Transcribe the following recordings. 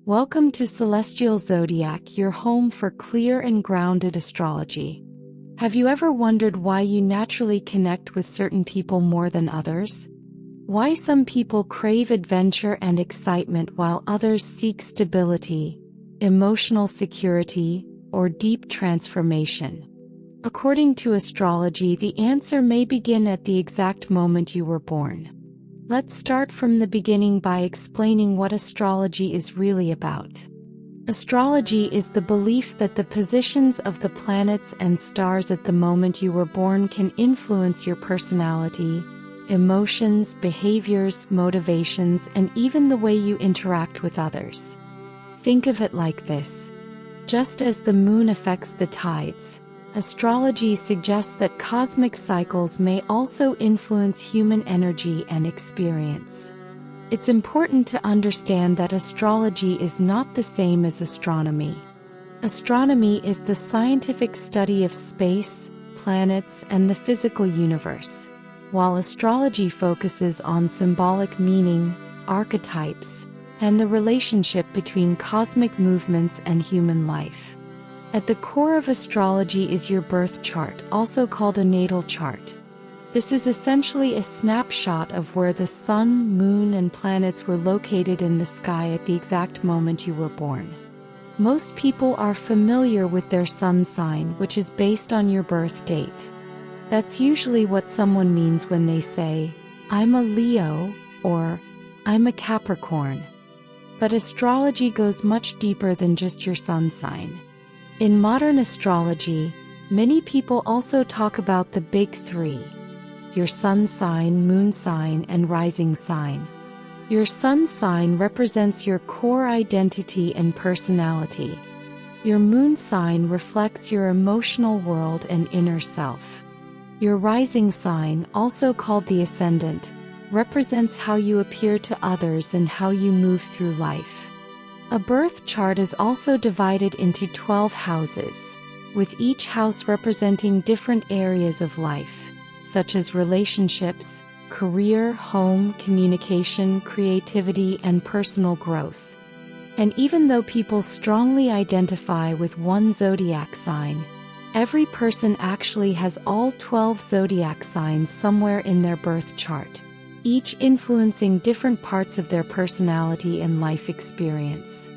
Welcome to Celestial Zodiac, your home for clear and grounded astrology. Have you ever wondered why you naturally connect with certain people more than others? Why some people crave adventure and excitement while others seek stability, emotional security, or deep transformation? According to astrology, the answer may begin at the exact moment you were born. Let's start from the beginning by explaining what astrology is really about. Astrology is the belief that the positions of the planets and stars at the moment you were born can influence your personality, emotions, behaviors, motivations, and even the way you interact with others. Think of it like this. Just as the moon affects the tides, astrology suggests that cosmic cycles may also influence human energy and experience. It's important to understand that astrology is not the same as astronomy. Astronomy is the scientific study of space, planets, and the physical universe, while astrology focuses on symbolic meaning, archetypes, and the relationship between cosmic movements and human life. At the core of astrology is your birth chart, also called a natal chart. This is essentially a snapshot of where the sun, moon, and planets were located in the sky at the exact moment you were born. Most people are familiar with their sun sign, which is based on your birth date. That's usually what someone means when they say, "I'm a Leo," or "I'm a Capricorn." But astrology goes much deeper than just your sun sign. In modern astrology, many people also talk about the big three: your sun sign, moon sign, and rising sign. Your sun sign represents your core identity and personality. Your moon sign reflects your emotional world and inner self. Your rising sign, also called the ascendant, represents how you appear to others and how you move through life. A birth chart is also divided into 12 houses, with each house representing different areas of life, such as relationships, career, home, communication, creativity, and personal growth. And even though people strongly identify with one zodiac sign, every person actually has all 12 zodiac signs somewhere in their birth chart, each influencing different parts of their personality and life experience.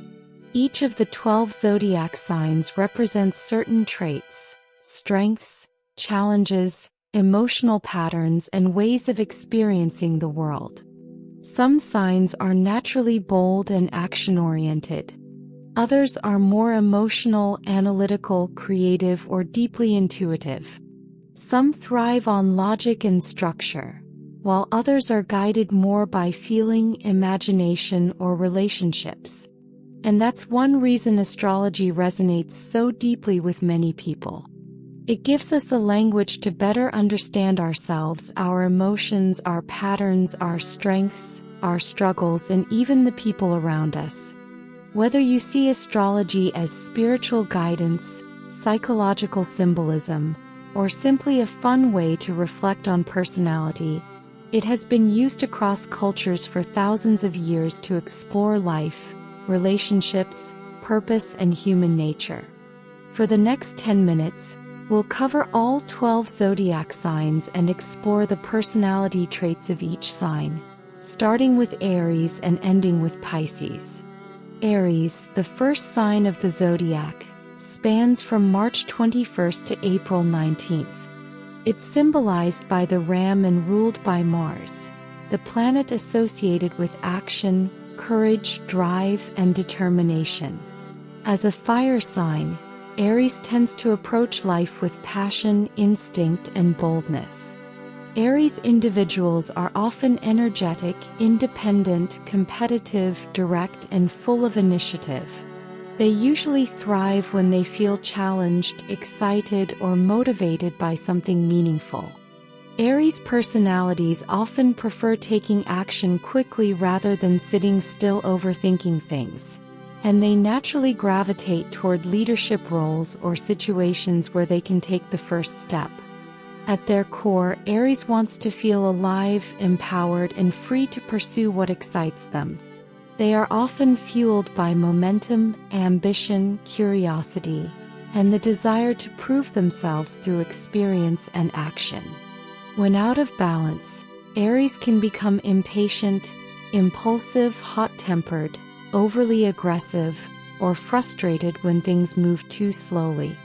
Each of the 12 zodiac signs represents certain traits, strengths, challenges, emotional patterns, and ways of experiencing the world. Some signs are naturally bold and action-oriented. Others are more emotional, analytical, creative, or deeply intuitive. Some thrive on logic and structure, while others are guided more by feeling, imagination, or relationships. And that's one reason astrology resonates so deeply with many people. It gives us a language to better understand ourselves, our emotions, our patterns, our strengths, our struggles, and even the people around us. Whether you see astrology as spiritual guidance, psychological symbolism, or simply a fun way to reflect on personality, it has been used across cultures for thousands of years to explore life, relationships, purpose, and human nature. For the next 10 minutes, we'll cover all 12 zodiac signs and explore the personality traits of each sign, starting with Aries and ending with Pisces. Aries, the first sign of the zodiac, spans from March 21st to April 19th. It's symbolized by the ram and ruled by Mars, the planet associated with action, courage, drive, and determination. As a fire sign, Aries tends to approach life with passion, instinct, and boldness. Aries individuals are often energetic, independent, competitive, direct, and full of initiative. They usually thrive when they feel challenged, excited, or motivated by something meaningful. Aries personalities often prefer taking action quickly rather than sitting still overthinking things, and they naturally gravitate toward leadership roles or situations where they can take the first step. At their core, Aries wants to feel alive, empowered, and free to pursue what excites them. They are often fueled by momentum, ambition, curiosity, and the desire to prove themselves through experience and action. When out of balance, Aries can become impatient, impulsive, hot-tempered, overly aggressive, or frustrated when things move too slowly.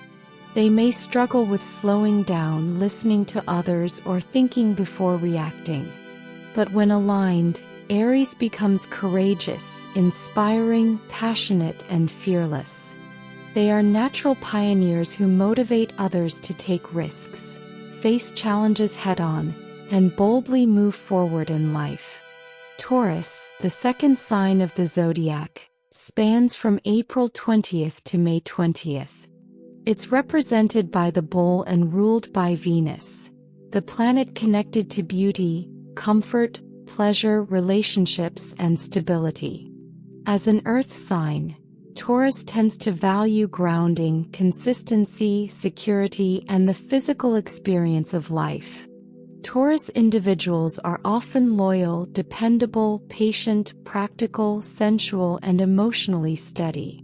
They may struggle with slowing down, listening to others, or thinking before reacting. But when aligned, Aries becomes courageous, inspiring, passionate, and fearless. They are natural pioneers who motivate others to take risks, face challenges head-on, and boldly move forward in life. Taurus, the second sign of the zodiac, spans from April 20th to May 20th. It's represented by the bull and ruled by Venus, the planet connected to beauty, comfort, pleasure, relationships, and stability. As an earth sign, Taurus tends to value grounding, consistency, security, and the physical experience of life. Taurus individuals are often loyal, dependable, patient, practical, sensual, and emotionally steady.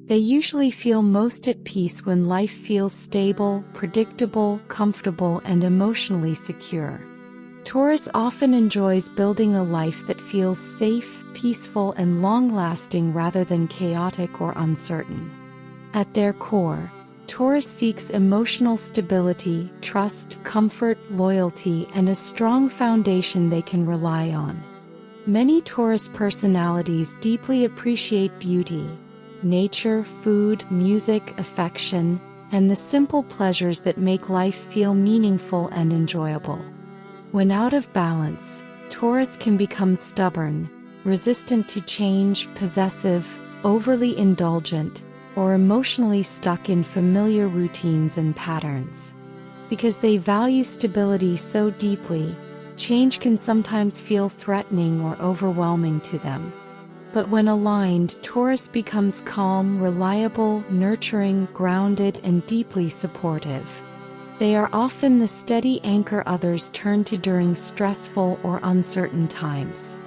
They usually feel most at peace when life feels stable, predictable, comfortable, and emotionally secure. Taurus often enjoys building a life that feels safe, peaceful, and long-lasting rather than chaotic or uncertain. At their core, Taurus seeks emotional stability, trust, comfort, loyalty, and a strong foundation they can rely on. Many Taurus personalities deeply appreciate beauty, nature, food, music, affection, and the simple pleasures that make life feel meaningful and enjoyable. When out of balance, Taurus can become stubborn, resistant to change, possessive, overly indulgent, or emotionally stuck in familiar routines and patterns. Because they value stability so deeply, change can sometimes feel threatening or overwhelming to them. But when aligned, Taurus becomes calm, reliable, nurturing, grounded, and deeply supportive. They are often the steady anchor others turn to during stressful or uncertain times.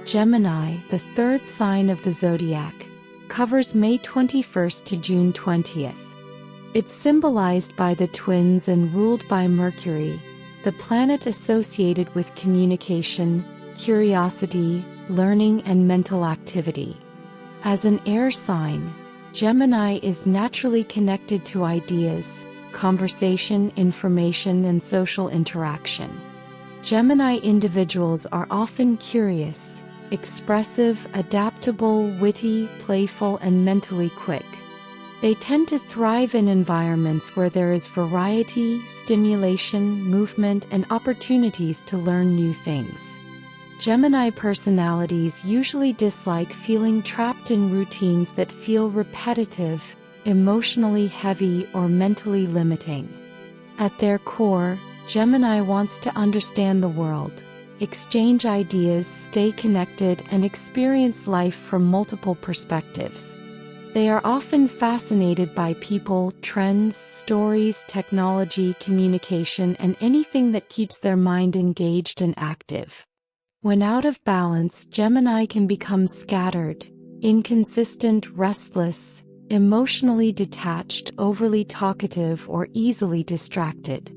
Gemini, the third sign of the zodiac, covers May 21st to June 20th. It's symbolized by the twins and ruled by Mercury, the planet associated with communication, curiosity, learning, and mental activity. As an air sign, Gemini is naturally connected to ideas, conversation, information, and social interaction. Gemini individuals are often curious, expressive, adaptable, witty, playful, and mentally quick. They tend to thrive in environments where there is variety, stimulation, movement, and opportunities to learn new things. Gemini personalities usually dislike feeling trapped in routines that feel repetitive, emotionally heavy, or mentally limiting. At their core, Gemini wants to understand the world, exchange ideas, stay connected, and experience life from multiple perspectives. They are often fascinated by people, trends, stories, technology, communication, and anything that keeps their mind engaged and active. When out of balance, Gemini can become scattered, inconsistent, restless, emotionally detached, overly talkative, or easily distracted.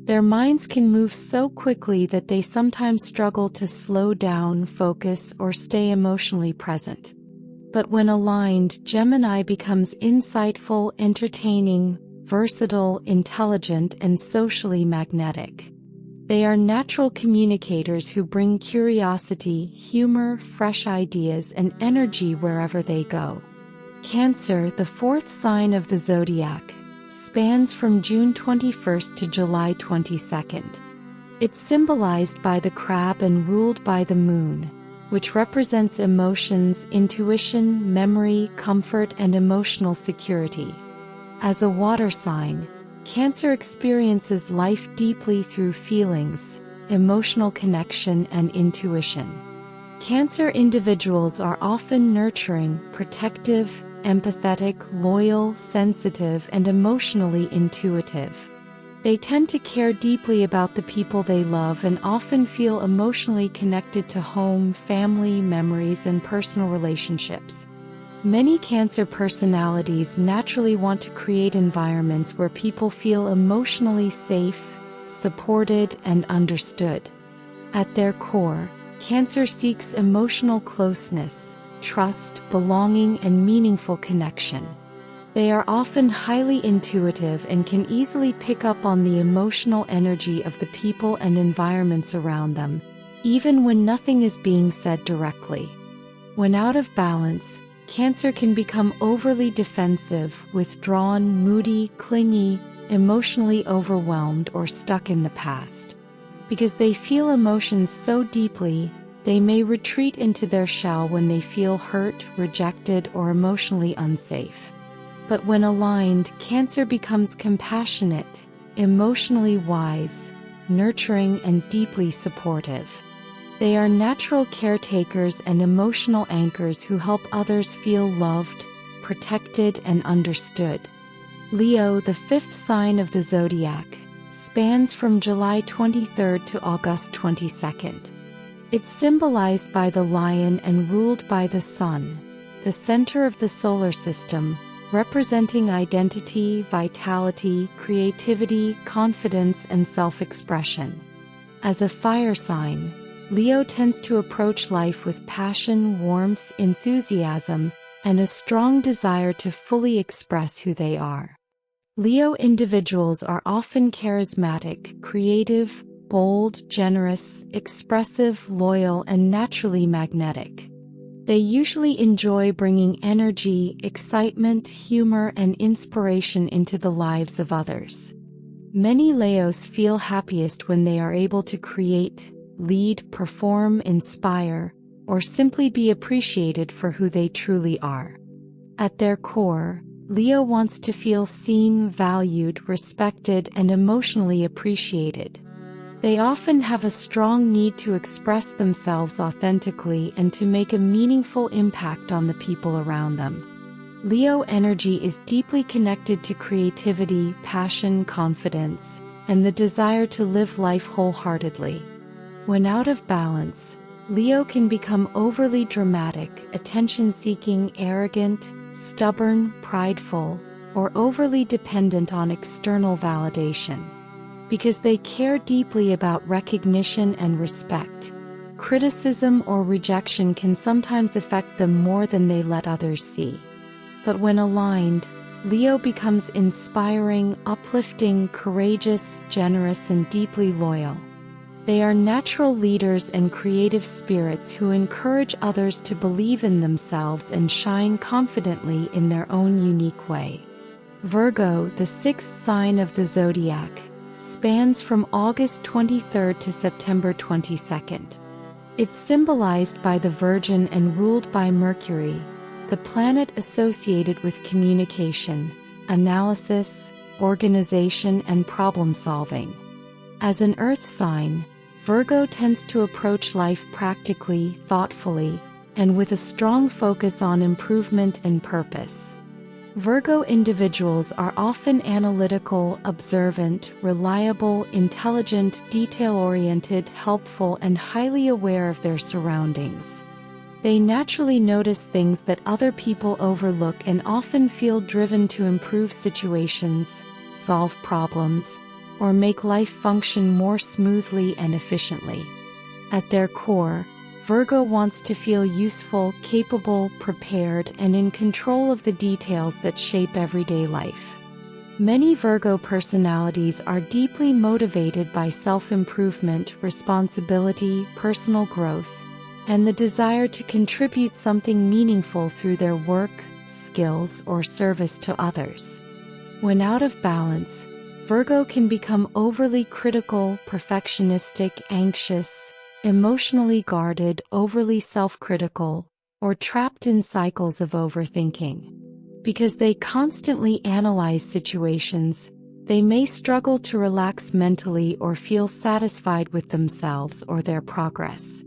Their minds can move so quickly that they sometimes struggle to slow down, focus, or stay emotionally present. But when aligned, Gemini becomes insightful, entertaining, versatile, intelligent, and socially magnetic. They are natural communicators who bring curiosity, humor, fresh ideas, and energy wherever they go. Cancer, the fourth sign of the zodiac, spans from June 21st to July 22nd. It's symbolized by the crab and ruled by the moon, which represents emotions, intuition, memory, comfort, and emotional security. As a water sign, Cancer experiences life deeply through feelings, emotional connection, and intuition. Cancer individuals are often nurturing, protective, empathetic, loyal, sensitive, and emotionally intuitive. They tend to care deeply about the people they love and often feel emotionally connected to home, family, memories, and personal relationships. Many Cancer personalities naturally want to create environments where people feel emotionally safe, supported, and understood. At their core, Cancer seeks emotional closeness, trust, belonging, and meaningful connection. They are often highly intuitive and can easily pick up on the emotional energy of the people and environments around them, even when nothing is being said directly. When out of balance, Cancer can become overly defensive, withdrawn, moody, clingy, emotionally overwhelmed, or stuck in the past. Because they feel emotions so deeply, they may retreat into their shell when they feel hurt, rejected, or emotionally unsafe. But when aligned, Cancer becomes compassionate, emotionally wise, nurturing, and deeply supportive. They are natural caretakers and emotional anchors who help others feel loved, protected, and understood. Leo, the fifth sign of the zodiac, spans from July 23rd to August 22nd. It's symbolized by the lion and ruled by the sun, the center of the solar system, representing identity, vitality, creativity, confidence, and self-expression. As a fire sign, Leo tends to approach life with passion, warmth, enthusiasm, and a strong desire to fully express who they are. Leo individuals are often charismatic, creative, bold, generous, expressive, loyal, and naturally magnetic. They usually enjoy bringing energy, excitement, humor, and inspiration into the lives of others. Many Leos feel happiest when they are able to create, lead, perform, inspire, or simply be appreciated for who they truly are. At their core, Leo wants to feel seen, valued, respected, and emotionally appreciated. They often have a strong need to express themselves authentically and to make a meaningful impact on the people around them. Leo energy is deeply connected to creativity, passion, confidence, and the desire to live life wholeheartedly. When out of balance, Leo can become overly dramatic, attention-seeking, arrogant, stubborn, prideful, or overly dependent on external validation. Because they care deeply about recognition and respect, criticism or rejection can sometimes affect them more than they let others see. But when aligned, Leo becomes inspiring, uplifting, courageous, generous, and deeply loyal. They are natural leaders and creative spirits who encourage others to believe in themselves and shine confidently in their own unique way. Virgo, the sixth sign of the zodiac, spans from August 23rd to September 22nd. It's symbolized by the Virgin and ruled by Mercury, the planet associated with communication, analysis, organization, and problem-solving. As an earth sign, Virgo tends to approach life practically, thoughtfully, and with a strong focus on improvement and purpose. Virgo individuals are often analytical, observant, reliable, intelligent, detail-oriented, helpful, and highly aware of their surroundings. They naturally notice things that other people overlook and often feel driven to improve situations, solve problems, or make life function more smoothly and efficiently. At their core, Virgo wants to feel useful, capable, prepared, and in control of the details that shape everyday life. Many Virgo personalities are deeply motivated by self-improvement, responsibility, personal growth, and the desire to contribute something meaningful through their work, skills, or service to others. When out of balance, Virgo can become overly critical, perfectionistic, anxious, emotionally guarded, overly self-critical, or trapped in cycles of overthinking. Because they constantly analyze situations, they may struggle to relax mentally or feel satisfied with themselves or their progress.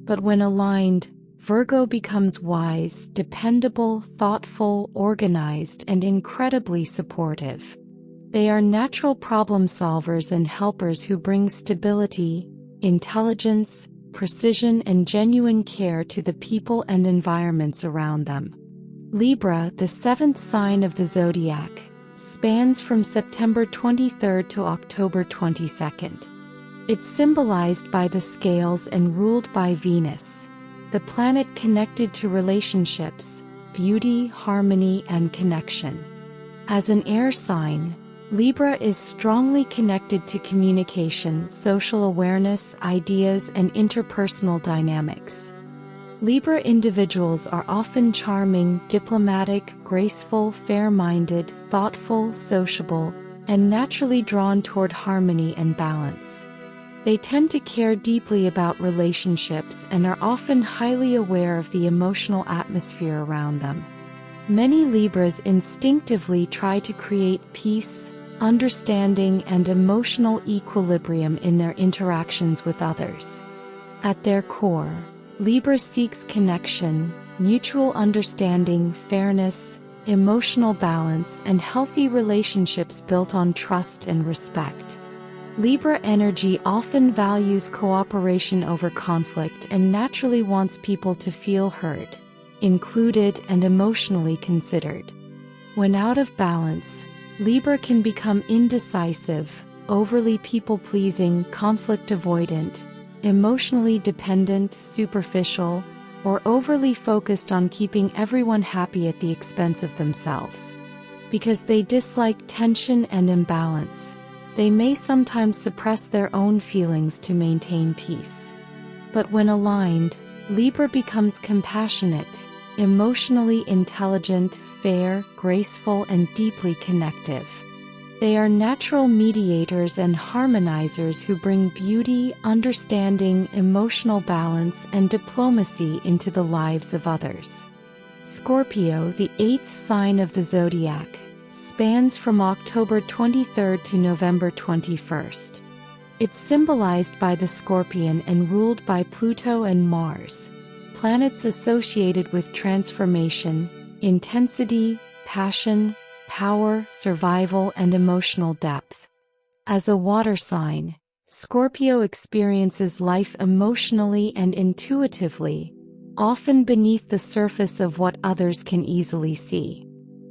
But when aligned, Virgo becomes wise, dependable, thoughtful, organized, and incredibly supportive. They are natural problem solvers and helpers who bring stability, intelligence, precision and genuine care to the people and environments around them. Libra, the seventh sign of the zodiac, spans from September 23rd to October 22nd. It's symbolized by the scales and ruled by Venus, the planet connected to relationships, beauty, harmony, and connection. As an air sign, Libra is strongly connected to communication, social awareness, ideas, and interpersonal dynamics. Libra individuals are often charming, diplomatic, graceful, fair-minded, thoughtful, sociable, and naturally drawn toward harmony and balance. They tend to care deeply about relationships and are often highly aware of the emotional atmosphere around them. Many Libras instinctively try to create peace, understanding, and emotional equilibrium in their interactions with others. At their core, Libra seeks connection, mutual understanding, fairness, emotional balance, and healthy relationships built on trust and respect. Libra energy often values cooperation over conflict and naturally wants people to feel heard, included, and emotionally considered. When out of balance, Libra can become indecisive, overly people-pleasing, conflict-avoidant, emotionally dependent, superficial, or overly focused on keeping everyone happy at the expense of themselves. Because they dislike tension and imbalance, they may sometimes suppress their own feelings to maintain peace. But when aligned, Libra becomes compassionate, emotionally intelligent, fair, graceful, and deeply connective. They are natural mediators and harmonizers who bring beauty, understanding, emotional balance, and diplomacy into the lives of others. Scorpio, the eighth sign of the zodiac, spans from October 23rd to November 21st. It's symbolized by the scorpion and ruled by Pluto and Mars, planets associated with transformation, intensity, passion, power, survival, and emotional depth. As a water sign, Scorpio experiences life emotionally and intuitively, often beneath the surface of what others can easily see.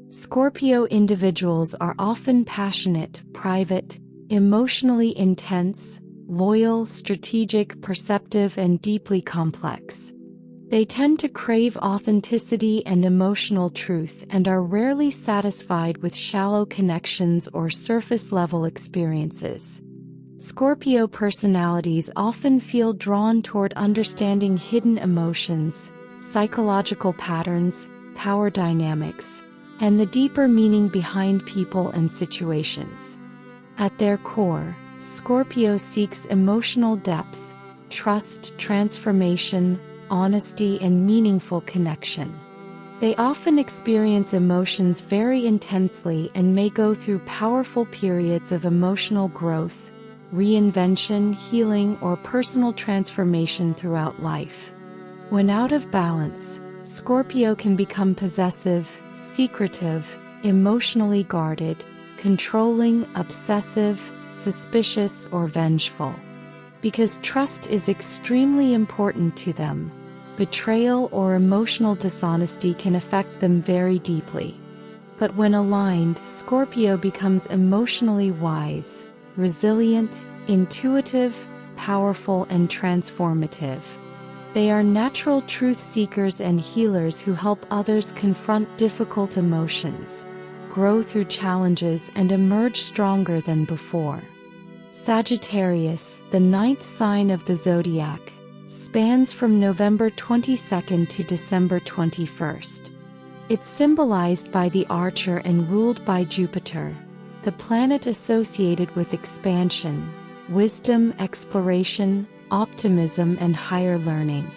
Scorpio individuals are often passionate, private, emotionally intense, loyal, strategic, perceptive, and deeply complex. They tend to crave authenticity and emotional truth and are rarely satisfied with shallow connections or surface-level experiences. Scorpio personalities often feel drawn toward understanding hidden emotions, psychological patterns, power dynamics, and the deeper meaning behind people and situations. At their core, Scorpio seeks emotional depth, trust, transformation, honesty, and meaningful connection. They often experience emotions very intensely and may go through powerful periods of emotional growth, reinvention, healing, or personal transformation throughout life. When out of balance, Scorpio can become possessive, secretive, emotionally guarded, controlling, obsessive, suspicious, or vengeful. Because trust is extremely important to them, betrayal or emotional dishonesty can affect them very deeply. But when aligned, Scorpio becomes emotionally wise, resilient, intuitive, powerful, and transformative. They are natural truth seekers and healers who help others confront difficult emotions, grow through challenges, and emerge stronger than before. Sagittarius, the ninth sign of the zodiac, spans from November 22nd to December 21st. It's symbolized by the Archer and ruled by Jupiter, the planet associated with expansion, wisdom, exploration, optimism, and higher learning.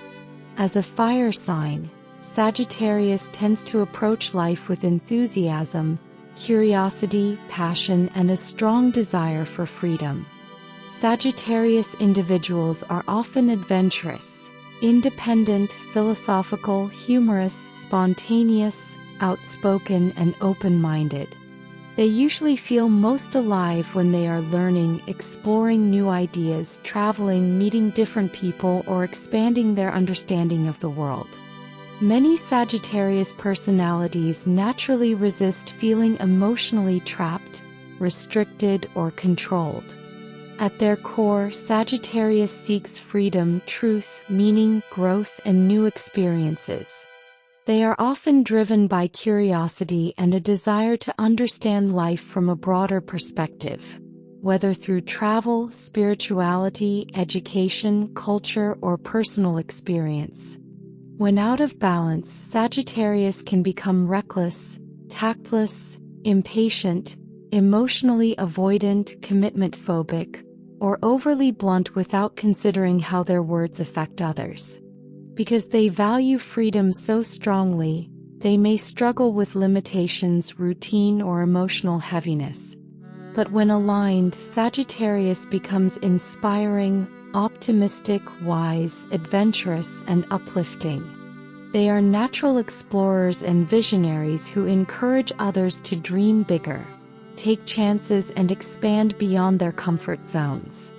As a fire sign, Sagittarius tends to approach life with enthusiasm, curiosity, passion, and a strong desire for freedom. Sagittarius individuals are often adventurous, independent, philosophical, humorous, spontaneous, outspoken, and open-minded. They usually feel most alive when they are learning, exploring new ideas, traveling, meeting different people, or expanding their understanding of the world. Many Sagittarius personalities naturally resist feeling emotionally trapped, restricted, or controlled. At their core, Sagittarius seeks freedom, truth, meaning, growth, and new experiences. They are often driven by curiosity and a desire to understand life from a broader perspective, whether through travel, spirituality, education, culture, or personal experience. When out of balance, Sagittarius can become reckless, tactless, impatient, emotionally avoidant, commitment phobic, or overly blunt without considering how their words affect others. Because they value freedom so strongly, they may struggle with limitations, routine, or emotional heaviness. But when aligned, Sagittarius becomes inspiring, optimistic, wise, adventurous, and uplifting. They are natural explorers and visionaries who encourage others to dream bigger, take chances, and expand beyond their comfort zones.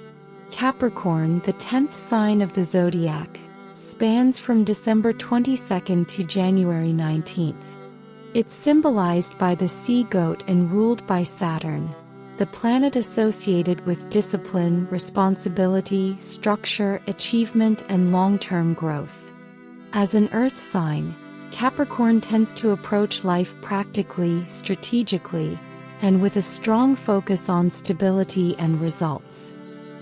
Capricorn, the 10th sign of the zodiac, spans from December 22nd to January 19th. It's symbolized by the sea goat and ruled by Saturn, the planet associated with discipline, responsibility, structure, achievement, and long-term growth. As an earth sign, Capricorn tends to approach life practically, strategically, and with a strong focus on stability and results.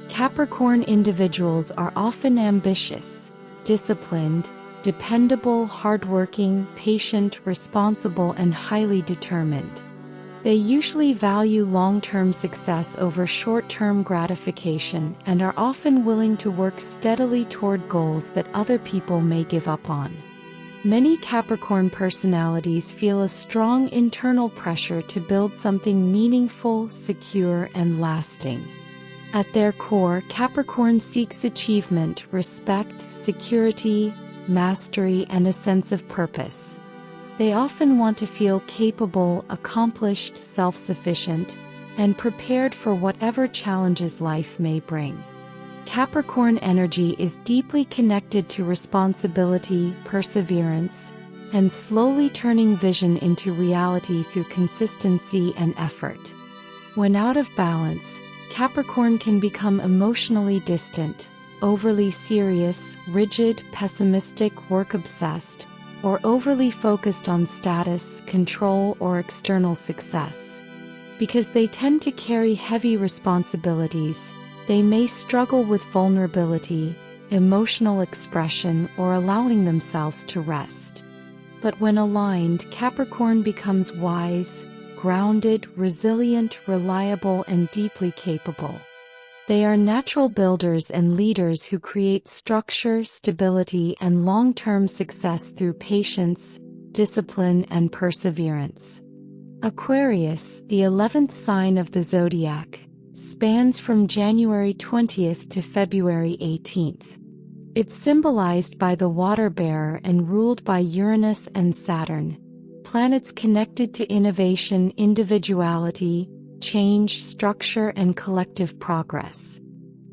Capricorn individuals are often ambitious, disciplined, dependable, hardworking, patient, responsible, and highly determined. They usually value long-term success over short-term gratification and are often willing to work steadily toward goals that other people may give up on. Many Capricorn personalities feel a strong internal pressure to build something meaningful, secure, and lasting. At their core, Capricorn seeks achievement, respect, security, mastery, and a sense of purpose. They often want to feel capable, accomplished, self-sufficient, and prepared for whatever challenges life may bring. Capricorn energy is deeply connected to responsibility, perseverance, and slowly turning vision into reality through consistency and effort. When out of balance, Capricorn can become emotionally distant, overly serious, rigid, pessimistic, work-obsessed, or overly focused on status, control, or external success. Because they tend to carry heavy responsibilities, they may struggle with vulnerability, emotional expression, or allowing themselves to rest. But when aligned, Capricorn becomes wise, grounded, resilient, reliable, and deeply capable. They are natural builders and leaders who create structure, stability, and long-term success through patience, discipline, and perseverance. Aquarius, the 11th sign of the zodiac, spans from January 20th to February 18th. It's symbolized by the water bearer and ruled by Uranus and Saturn, planets connected to innovation, individuality, change, structure, and collective progress.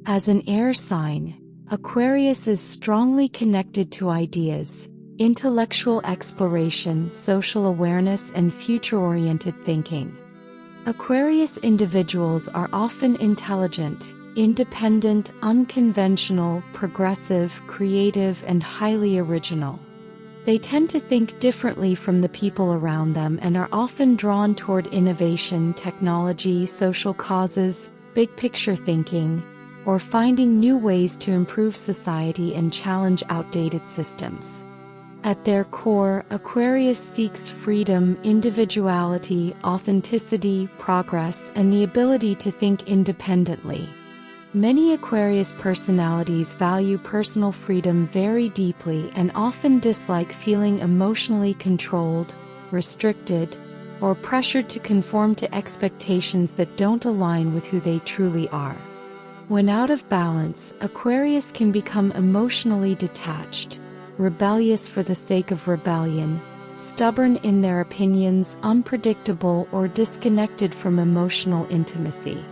As an air sign, Aquarius is strongly connected to ideas, intellectual exploration, social awareness, and future-oriented thinking. Aquarius individuals are often intelligent, independent, unconventional, progressive, creative, and highly original. They tend to think differently from the people around them and are often drawn toward innovation, technology, social causes, big-picture thinking, or finding new ways to improve society and challenge outdated systems. At their core, Aquarius seeks freedom, individuality, authenticity, progress, and the ability to think independently. Many Aquarius personalities value personal freedom very deeply and often dislike feeling emotionally controlled, restricted, or pressured to conform to expectations that don't align with who they truly are. When out of balance, Aquarius can become emotionally detached, rebellious for the sake of rebellion, stubborn in their opinions, unpredictable, or disconnected from emotional intimacy.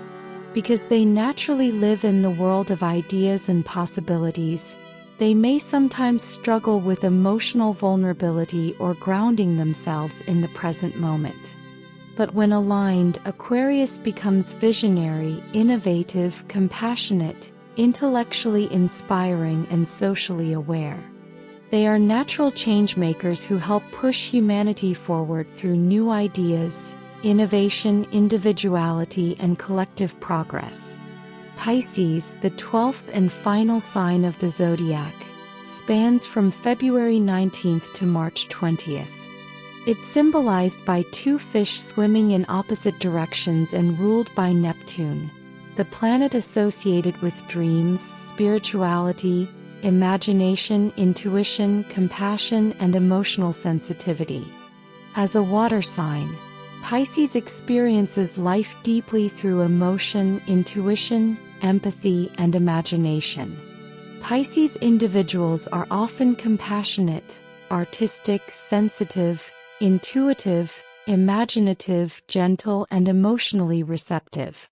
Because they naturally live in the world of ideas and possibilities, they may sometimes struggle with emotional vulnerability or grounding themselves in the present moment. But when aligned, Aquarius becomes visionary, innovative, compassionate, intellectually inspiring, and socially aware. They are natural changemakers who help push humanity forward through new ideas, innovation, individuality, and collective progress. Pisces, the 12th and final sign of the zodiac, spans from February 19th to March 20th. It's symbolized by two fish swimming in opposite directions and ruled by Neptune, the planet associated with dreams, spirituality, imagination, intuition, compassion, and emotional sensitivity. As a water sign, Pisces experiences life deeply through emotion, intuition, empathy, and imagination. Pisces individuals are often compassionate, artistic, sensitive, intuitive, imaginative, gentle, and emotionally receptive.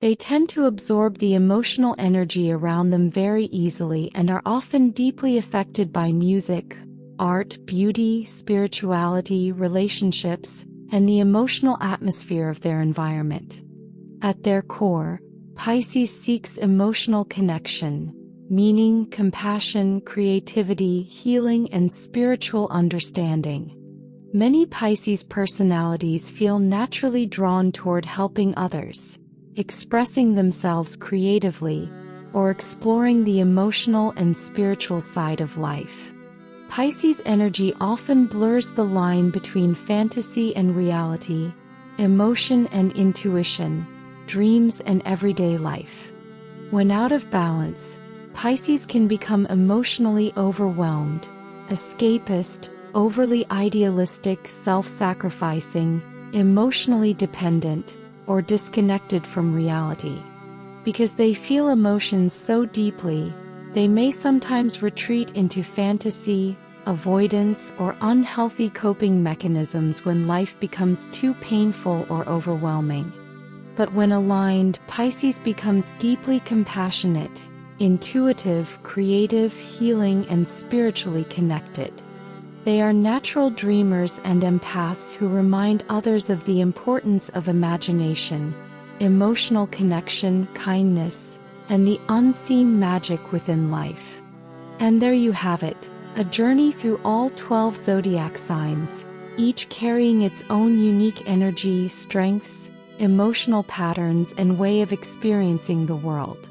They tend to absorb the emotional energy around them very easily and are often deeply affected by music, art, beauty, spirituality, relationships, and the emotional atmosphere of their environment. At their core, Pisces seeks emotional connection, meaning, compassion, creativity, healing, and spiritual understanding. Many Pisces personalities feel naturally drawn toward helping others, expressing themselves creatively, or exploring the emotional and spiritual side of life. Pisces energy often blurs the line between fantasy and reality, emotion and intuition, dreams and everyday life. When out of balance, Pisces can become emotionally overwhelmed, escapist, overly idealistic, self-sacrificing, emotionally dependent, or disconnected from reality. Because they feel emotions so deeply, they may sometimes retreat into fantasy, avoidance, or unhealthy coping mechanisms when life becomes too painful or overwhelming. But when aligned, Pisces becomes deeply compassionate, intuitive, creative, healing, and spiritually connected. They are natural dreamers and empaths who remind others of the importance of imagination, emotional connection, kindness, and the unseen magic within life. And there you have it, a journey through all 12 zodiac signs, each carrying its own unique energy, strengths, emotional patterns, and way of experiencing the world.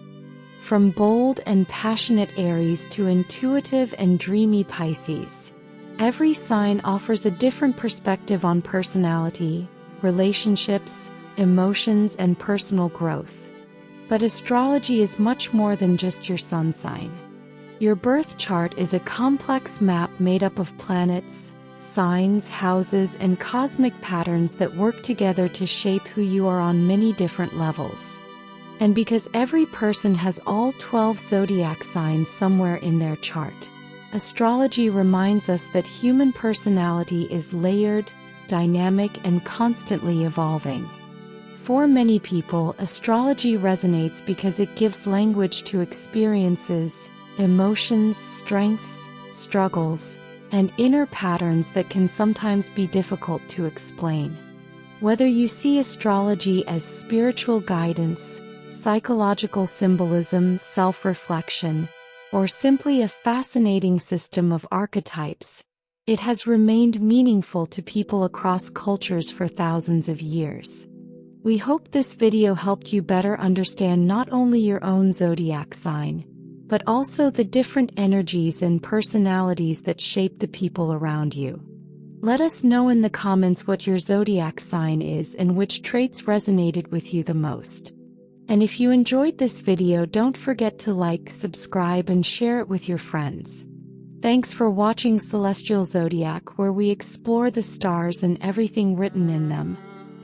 From bold and passionate Aries to intuitive and dreamy Pisces, every sign offers a different perspective on personality, relationships, emotions, and personal growth. But astrology is much more than just your sun sign. Your birth chart is a complex map made up of planets, signs, houses, and cosmic patterns that work together to shape who you are on many different levels. And because every person has all 12 zodiac signs somewhere in their chart, astrology reminds us that human personality is layered, dynamic, and constantly evolving. For many people, astrology resonates because it gives language to experiences, emotions, strengths, struggles, and inner patterns that can sometimes be difficult to explain. Whether you see astrology as spiritual guidance, psychological symbolism, self-reflection, or simply a fascinating system of archetypes, it has remained meaningful to people across cultures for thousands of years. We hope this video helped you better understand not only your own zodiac sign, but also the different energies and personalities that shape the people around you. Let us know in the comments what your zodiac sign is and which traits resonated with you the most. And if you enjoyed this video, don't forget to like, subscribe, and share it with your friends. Thanks for watching Celestial Zodiac, where we explore the stars and everything written in them.